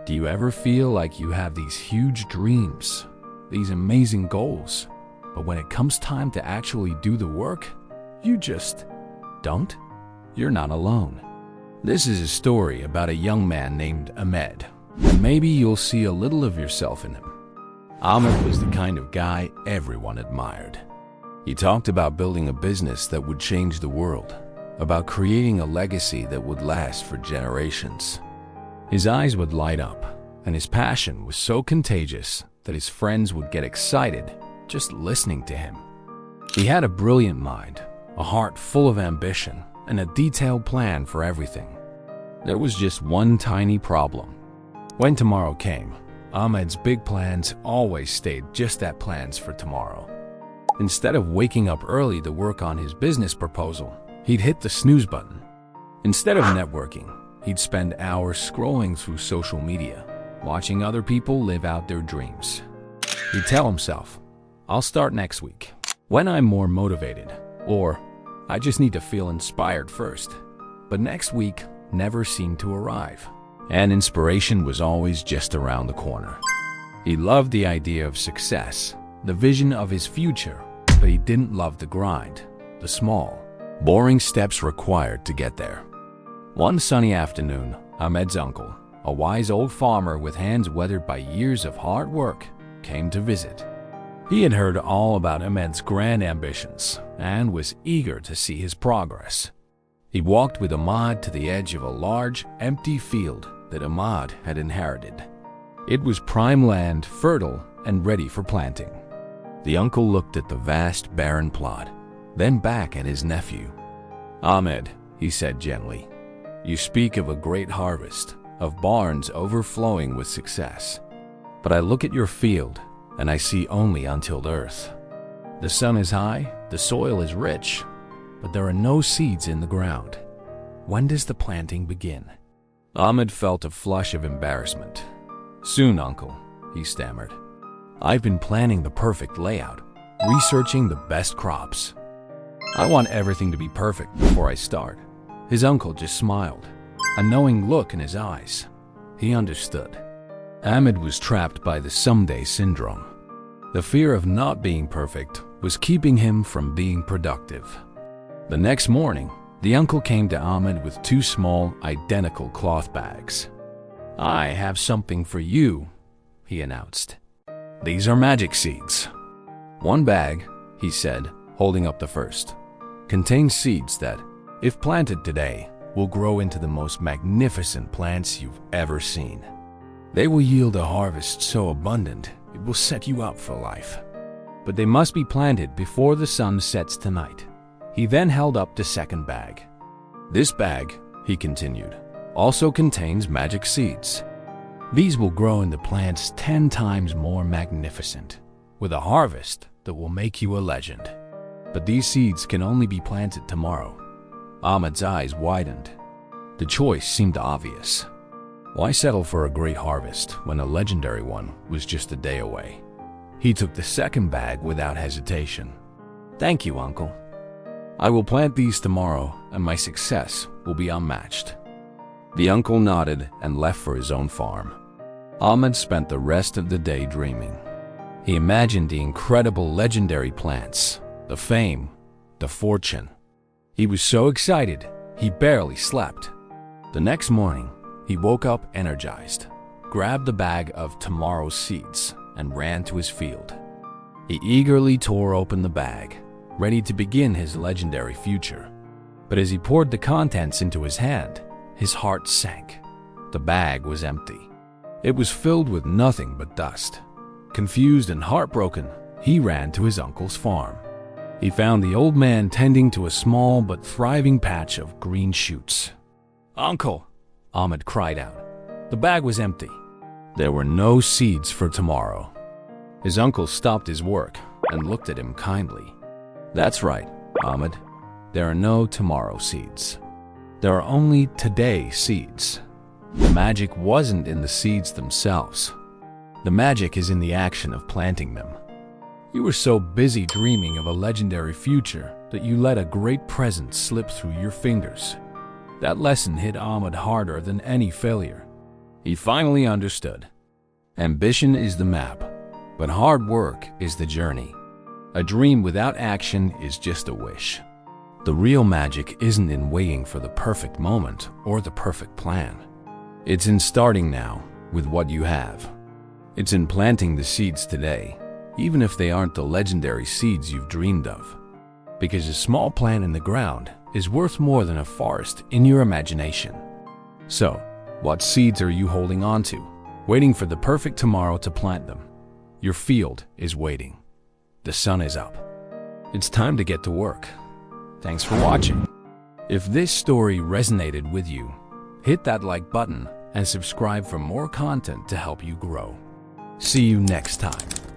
Do you ever feel like you have these huge dreams, these amazing goals, but when it comes time to actually do the work, you just don't? You're not alone. This is a story about a young man named Ahmed, and maybe you'll see a little of yourself in him. Ahmed was the kind of guy everyone admired. He talked about building a business that would change the world, about creating a legacy that would last for generations. His eyes would light up, and his passion was so contagious that his friends would get excited just listening to him. He had a brilliant mind, a heart full of ambition, and a detailed plan for everything. There was just one tiny problem. When tomorrow came, Ahmed's big plans always stayed just at plans for tomorrow. Instead of waking up early to work on his business proposal, he'd hit the snooze button. Instead of networking, he'd spend hours scrolling through social media, watching other people live out their dreams. He'd tell himself, "I'll start next week, when I'm more motivated," or "I just need to feel inspired first." But next week never seemed to arrive, and inspiration was always just around the corner. He loved the idea of success, the vision of his future, but he didn't love the grind, the small, boring steps required to get there. One sunny afternoon, Ahmed's uncle, a wise old farmer with hands weathered by years of hard work, came to visit. He had heard all about Ahmed's grand ambitions and was eager to see his progress. He walked with Ahmed to the edge of a large, empty field that Ahmed had inherited. It was prime land, fertile and ready for planting. The uncle looked at the vast, barren plot, then back at his nephew. "Ahmed," he said gently, "you speak of a great harvest, of barns overflowing with success. But I look at your field, and I see only untilled earth. The sun is high, the soil is rich, but there are no seeds in the ground. When does the planting begin?" Ahmed felt a flush of embarrassment. "Soon, uncle," he stammered. "I've been planning the perfect layout, researching the best crops. I want everything to be perfect before I start." His uncle just smiled, a knowing look in his eyes. He understood. Ahmed was trapped by the someday syndrome. The fear of not being perfect was keeping him from being productive. The next morning, the uncle came to Ahmed with two small, identical cloth bags. "I have something for you," he announced. "These are magic seeds." "One bag," he said, holding up the first, "contains seeds that, if planted today, will grow into the most magnificent plants you've ever seen. They will yield a harvest so abundant it will set you up for life. But they must be planted before the sun sets tonight." He then held up the second bag. "This bag," he continued, "also contains magic seeds. These will grow into plants 10 times more magnificent, with a harvest that will make you a legend. But these seeds can only be planted tomorrow." Ahmed's eyes widened. The choice seemed obvious. Why settle for a great harvest when a legendary one was just a day away? He took the second bag without hesitation. "Thank you, uncle. I will plant these tomorrow, and my success will be unmatched." The uncle nodded and left for his own farm. Ahmed spent the rest of the day dreaming. He imagined the incredible legendary plants, the fame, the fortune. He was so excited, he barely slept. The next morning, he woke up energized, grabbed the bag of tomorrow's seeds, and ran to his field. He eagerly tore open the bag, ready to begin his legendary future. But as he poured the contents into his hand, his heart sank. The bag was empty. It was filled with nothing but dust. Confused and heartbroken, he ran to his uncle's farm. He found the old man tending to a small but thriving patch of green shoots. "Uncle," Ahmed cried out. The bag was empty. There were no seeds for tomorrow. His uncle stopped his work and looked at him kindly. "That's right, Ahmed. There are no tomorrow seeds. There are only today seeds." The magic wasn't in the seeds themselves. The magic is in the action of planting them. You were so busy dreaming of a legendary future that you let a great present slip through your fingers. That lesson hit Ahmed harder than any failure. He finally understood. Ambition is the map, but hard work is the journey. A dream without action is just a wish. The real magic isn't in waiting for the perfect moment or the perfect plan. It's in starting now with what you have. It's in planting the seeds today, even if they aren't the legendary seeds you've dreamed of. Because a small plant in the ground is worth more than a forest in your imagination. So, what seeds are you holding on to, waiting for the perfect tomorrow to plant them? Your field is waiting. The sun is up. It's time to get to work. Thanks for watching. If this story resonated with you, hit that like button and subscribe for more content to help you grow. See you next time.